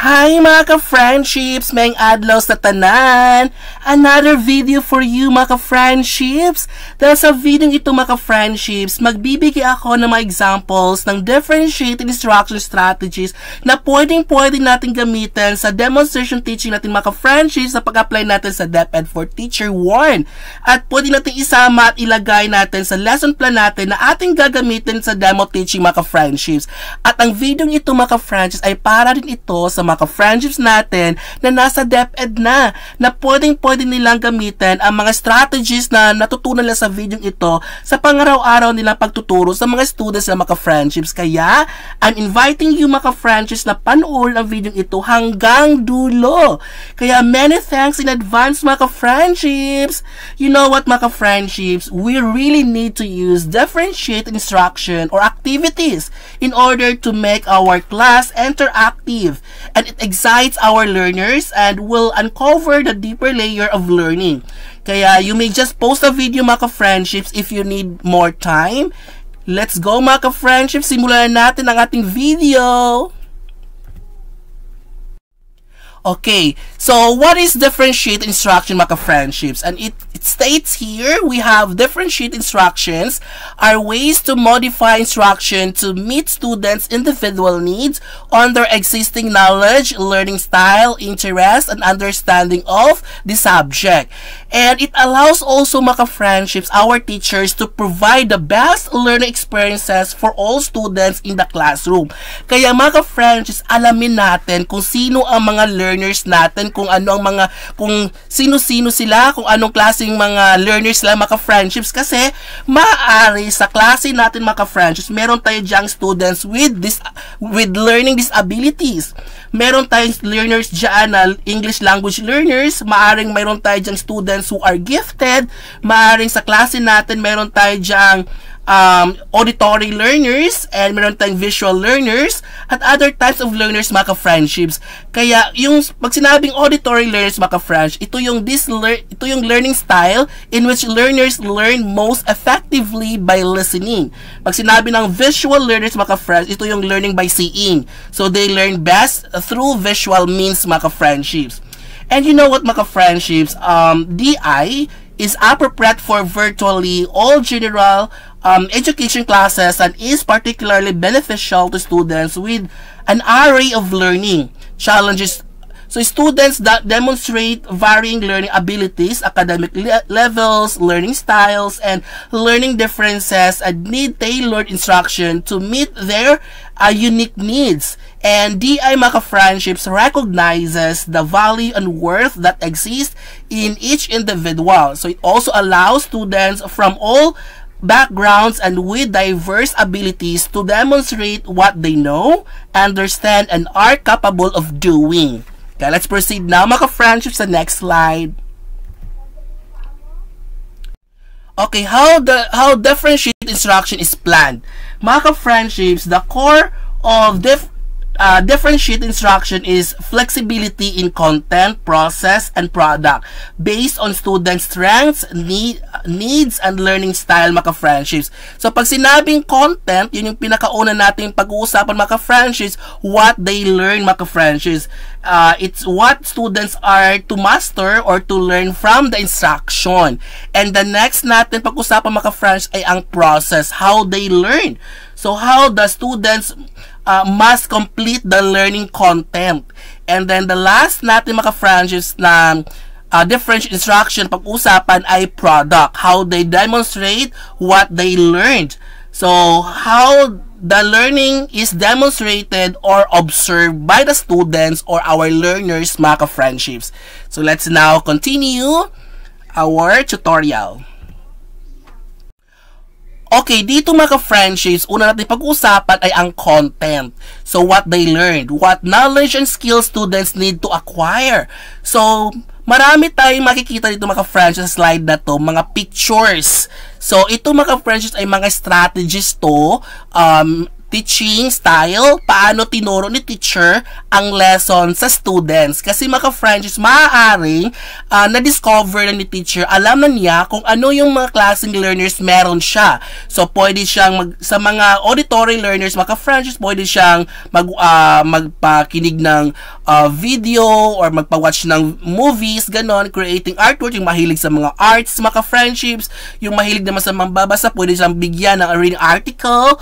Hi mga ka-friendships! Mayang adlaw sa tanan! Another video for you mga ka-friendships! Dahil sa video ito mga ka-friendships, magbibigay ako ng mga examples ng differentiated instruction strategies na pwedeng-pwede natin gamitin sa demonstration teaching natin mga ka-friendships sa pag-apply natin sa DepEd for Teacher 1. At pwede natin isama at ilagay natin sa lesson plan natin na ating gagamitin sa demo teaching mga ka-friendships. At ang video ito mga ka-friendships ay para rin ito sa mga ka-friendships natin na nasa DepEd na pwedeng-pwede nilang gamitin ang mga strategies na natutunan nila sa video ito sa pangaraw-araw nilang pagtuturo sa mga students na mga ka-friendships. Kaya, I'm inviting you mga ka-friendships na panoorin ang video ito hanggang dulo. Kaya, many thanks in advance mga ka-friendships. You know what mga ka-friendships, we really need to use differentiated instruction or activities in order to make our class interactive. And it excites our learners and will uncover the deeper layer of learning. Kaya you may just post a video mga ka-friendships if you need more time. Let's go mga ka-friendships, simulan natin ang ating video. Okay, so what is differentiated instruction mga ka-friendships? And it states here, we have differentiated instructions are ways to modify instruction to meet students' individual needs on their existing knowledge, learning style, interest, and understanding of the subject. And it allows also mga ka-friendships, our teachers to provide the best learning experiences for all students in the classroom. Kaya mga ka-friendships, alamin natin kung sino ang mga learners natin, kung ano ang mga, kung sino-sino sila, kung anong klaseng mga learners sila mga ka-friendships. Kasi maaari sa klase natin mga ka-friendships, meron tayo diyang students with learning disabilities. Meron tayong learners dyan na English language learners, maaring meron tayo diyang students who are gifted, maaring sa klase natin meron tayo diyang auditory learners, and meron tayong visual learners, at other types of learners mga ka-friendships. Kaya yung pag sinabing auditory learners mga ka-friendships, ito yung learning style in which learners learn most effectively by listening. Pag sinabi ng visual learners mga ka-friendships, ito yung learning by seeing. So they learn best through visual means mga ka-friendships. And you know what mga ka-friendships, DI is appropriate for virtually all general education classes and is particularly beneficial to students with an array of learning challenges. So students that demonstrate varying learning abilities, academic levels, learning styles, and learning differences and need tailored instruction to meet their unique needs. And DI mga ka-friendships recognizes the value and worth that exists in each individual. So it also allows students from all backgrounds and with diverse abilities to demonstrate what they know, understand, and are capable of doing. Okay, let's proceed now mga ka-friendships sa next slide. Okay, how differentiated instruction is planned. Mga ka-friendships, the core of differentiated instruction is flexibility in content, process, and product based on students' strengths, needs, and learning style mga ka-friendships. So pag sinabing content, yun yung pinakauna nating pag-uusapan mga ka-friendships, what they learn mga ka-friendships. It's what students are to master or to learn from the instruction. And the next natin pag-usapan mga ka-friendships ay ang process, how they learn. So how the students must complete the learning content. And then the last natin mga ka-friendships na differential instruction pag-usapan ay product, how they demonstrate what they learned. So how the learning is demonstrated or observed by the students or our learners mga ka-friendships. So let's now continue our tutorial. Okay, dito mga ka-friendships, una natin pag-usapan ay ang content. So, what they learned, what knowledge and skills students need to acquire. So, marami tayong makikita dito mga ka-friendships sa slide na to, mga pictures. So, ito mga ka-friendships ay mga strategies to teaching style, paano tinuro ni teacher ang lesson sa students. Kasi mga ka-friends, maaaring na-discover na ni teacher, alam na niya kung ano yung mga klaseng learners meron siya. So, pwede siyang sa mga auditory learners, mga ka-friends, pwede siyang magpakinig ng video or magpa-watch ng movies, ganon, creating artwork, yung mahilig sa mga arts, mga ka-friendships, yung mahilig naman sa mambabasa, pwede siyang bigyan ng reading article,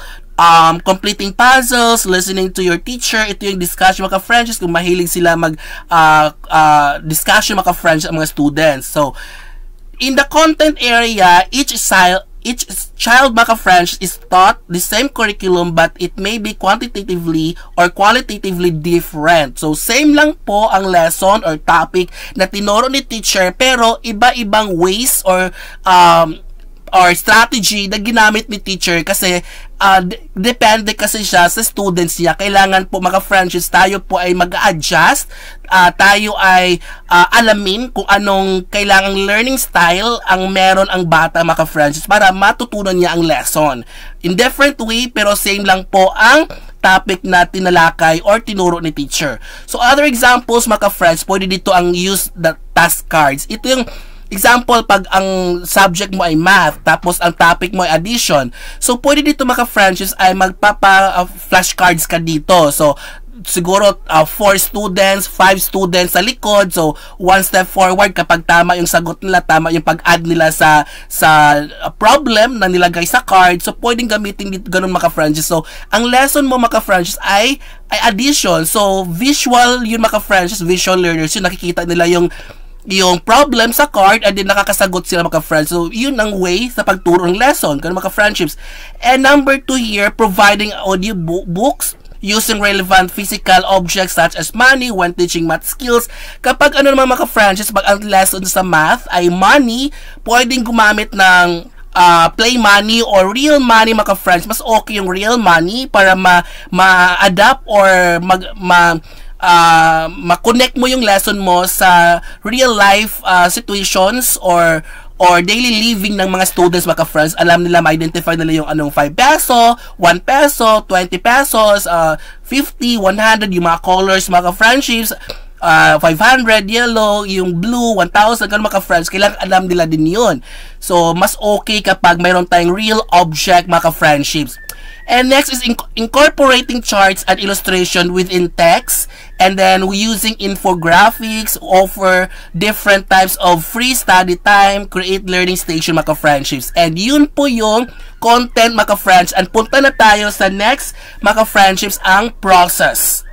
completing puzzles, listening to your teacher. Ito yung discussion mga friends kung mahilig sila mag discussion mga friends ang mga students. So in the content area, each child mga friends is taught the same curriculum but it may be quantitatively or qualitatively different. So same lang po ang lesson or topic na tinuro ni teacher pero iba-ibang ways or strategy na ginamit ni teacher kasi depende kasi siya sa students niya. Kailangan po mga friends, tayo po ay mag-adjust, tayo ay alamin kung anong kailangang learning style ang meron ang bata mga friends para matutunan niya ang lesson. In different way pero same lang po ang topic na tinalakay or tinuro ni teacher. So other examples mga friends, pwede dito ang use the task cards. Ito yung example, pag ang subject mo ay math, tapos ang topic mo ay addition. So, pwede dito mga friends ay magpapa-flashcards ka dito. So, siguro 4 students, 5 students sa likod. So, one step forward kapag tama yung sagot nila, tama yung pag-add nila sa problem na nilagay sa card. So, pwedeng gamitin dito ganun mga friends. So, ang lesson mo mga friends ay addition. So, visual yun mga friends, visual learners. Yun, nakikita nila yung problem sa card and then nakakasagot sila mga friends. So, yun ang way sa pagturo ng lesson, ganun mga friendships. And number 2 here, providing audio books using relevant physical objects such as money when teaching math skills. Kapag ano naman mga friendships, pag ang lesson sa math ay money, pwedeng gumamit ng play money or real money mga friends. Mas okay yung real money para ma-adapt or ma-connect mo yung lesson mo sa real life situations or daily living ng mga students mga friends. Alam nila, ma-identify nila yung anong 5 peso, 1 peso, 20 pesos, 50, 100, yung mga colors mga friendships, 500, yellow, yung blue, 1,000, ganun mga friends. Kailangan alam nila din yun. So, mas okay kapag mayroon tayong real object mga friendships. And next is incorporating charts and illustration within text. And then we using infographics, offer different types of free study time, create learning station mga friendships. And yun po yung content mga friends. And punta na tayo sa next mga friendships, ang process.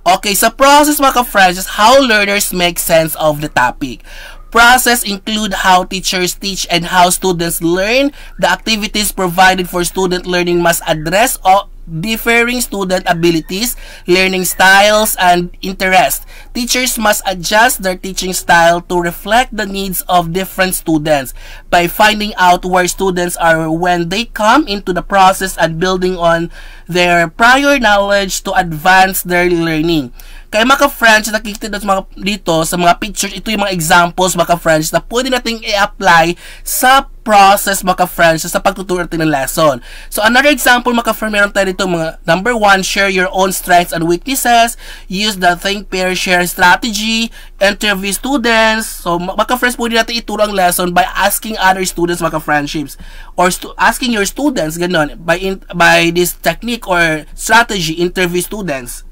Okay, sa process mga friends, how learners make sense of the topic. Process include how teachers teach and how students learn. The activities provided for student learning must address differing student abilities, learning styles, and interests. Teachers must adjust their teaching style to reflect the needs of different students by finding out where students are when they come into the process and building on their prior knowledge to advance their learning. Kaya mga friends, nakikita dito sa mga pictures, ito yung mga examples mga friends na pwede nating i-apply sa process mga friends sa pagtuturo natin ng lesson. So another example mga friends, meron tayo dito mga number 1, share your own strengths and weaknesses, use the think, pair, share strategy, interview students. So mga friends, pwede natin ituro ang lesson by asking other students mga friendships or asking your students, ganon, by this technique or strategy, interview students.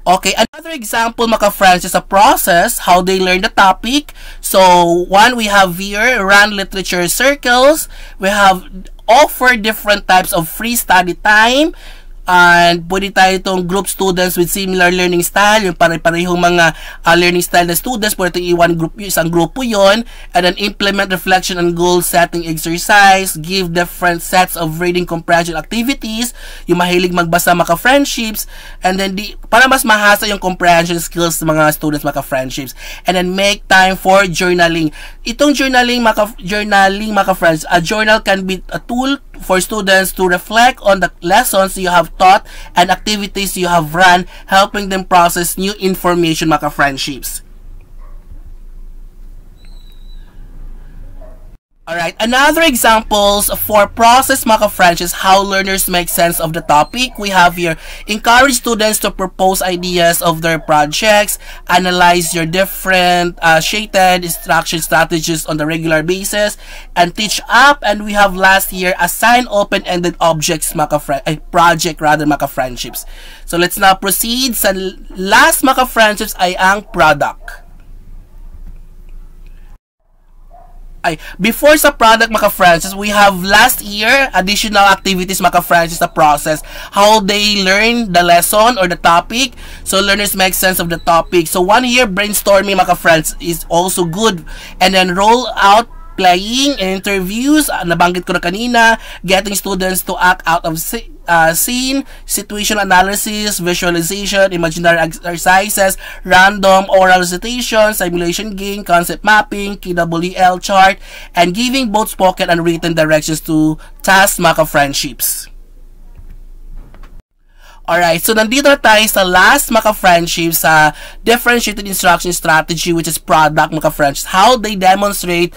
Okay, another example mga friends is a process, how they learn the topic. So, one, we have here, run literature circles. We have offer different types of free study time. And pwede tayo itong group students with similar learning style, yung pare-parehong mga learning style na students, pwede itong iwan group, isang grupo yon. And then implement reflection and goal setting exercise, give different sets of reading comprehension activities, yung mahilig magbasa mga friendships, and then para mas mahasa yung comprehension skills ng mga students mga friendships. And then make time for journaling. Itong journaling mga friends, a journal can be a tool for students to reflect on the lessons you have taught and activities you have run, helping them process new information mga friendships. Alright, another examples for process mga ka-French is how learners make sense of the topic. We have here, encourage students to propose ideas of their projects, analyze your different shaded instruction strategies on the regular basis, and teach up. And we have last year, assign open-ended objects project rather mga ka-friendships. So let's now proceed. Sa last mga ka-friendships ay ang product. Before sa product mga Francis, we have last year additional activities mga Francis sa process, how they learn the lesson or the topic, so learners make sense of the topic. So 1 year brainstorming mga Francis is also good, and then roll out playing and interviews, nabanggit ko na kanina, getting students to act out of scene, situation analysis, visualization, imaginary exercises, random oral recitation, simulation game, concept mapping, KWL chart, and giving both spoken and written directions to task mga friendships. Alright, so nandito na tayo sa last mga friendships sa differentiated instruction strategy, which is product mga friendships. How they demonstrate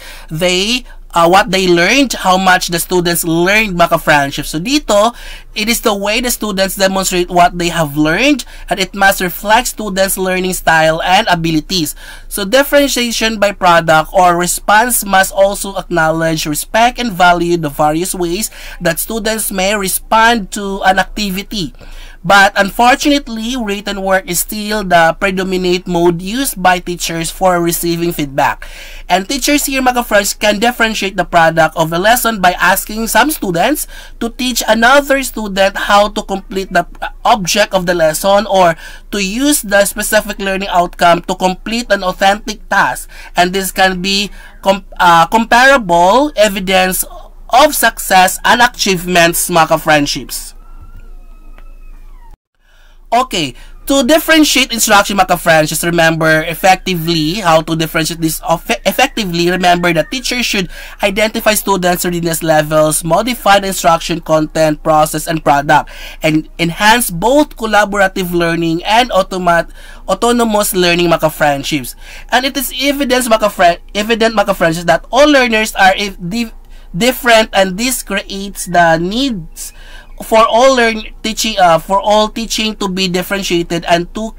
what they learned, how much the students learned mga friendships. So dito, it is the way the students demonstrate what they have learned, and it must reflect students' learning style and abilities. So differentiation by product or response must also acknowledge, respect, and value the various ways that students may respond to an activity. But unfortunately, written work is still the predominant mode used by teachers for receiving feedback. And teachers here, mga friends, can differentiate the product of the lesson by asking some students to teach another student how to complete the object of the lesson, or to use the specific learning outcome to complete an authentic task. And this can be comparable evidence of success and achievements, mga friendships. Okay, to differentiate instruction mga friends, just remember effectively how to differentiate this effectively. Remember that teachers should identify students' readiness levels, modify the instruction content, process, and product, and enhance both collaborative learning and autonomous learning mga friendships. And it is evident mga friends that all learners are different, and this creates the needs for all teaching to be differentiated and to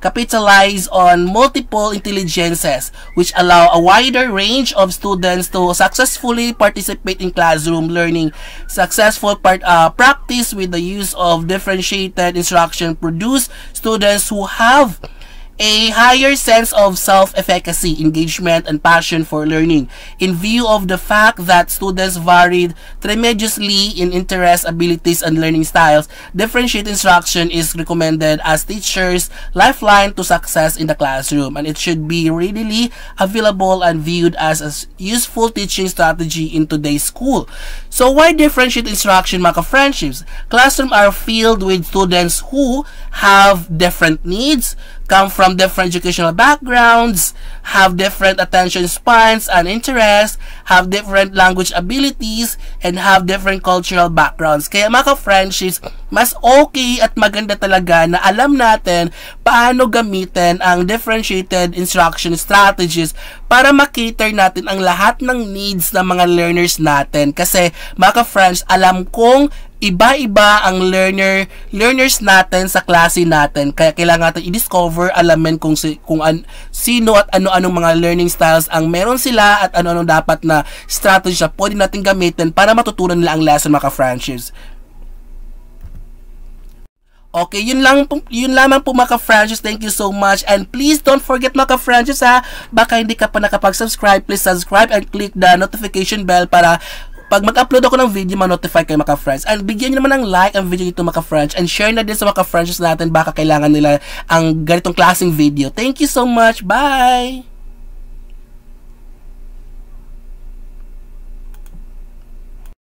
capitalize on multiple intelligences, which allow a wider range of students to successfully participate in classroom learning. Successful practice with the use of differentiated instruction produce students who have a higher sense of self-efficacy, engagement, and passion for learning. In view of the fact that students varied tremendously in interests, abilities, and learning styles, differentiated instruction is recommended as teachers' lifeline to success in the classroom, and it should be readily available and viewed as a useful teaching strategy in today's school. So why differentiated instruction, mga friendships? Classrooms are filled with students who have different needs, come from different educational backgrounds, have different attention spans and interests, have different language abilities, and have different cultural backgrounds. Kaya mga friendships, mas okay at maganda talaga na alam natin paano gamitin ang differentiated instruction strategies para makater natin ang lahat ng needs ng mga learners natin. Kasi mga friends, alam kong iba-iba ang learners natin sa klase natin. Kaya kailangan natin i-discover, alamin kung sino at ano-anong mga learning styles ang meron sila, at ano-anong dapat na strategy na pwede natin gamitin para matutunan nila ang lesson, mga friendships. Okay, yun lamang po mga friendships. Thank you so much, and please don't forget mga friendships, baka hindi ka pa nakapag-subscribe, please subscribe and click the notification bell para pag mag-upload ako ng video, ma-notify kayo mga friends. And bigyan nyo naman ng like ang video nito mga friends, and share na din sa mga friends natin, baka kailangan nila ang ganitong klaseng video. Thank you so much. Bye!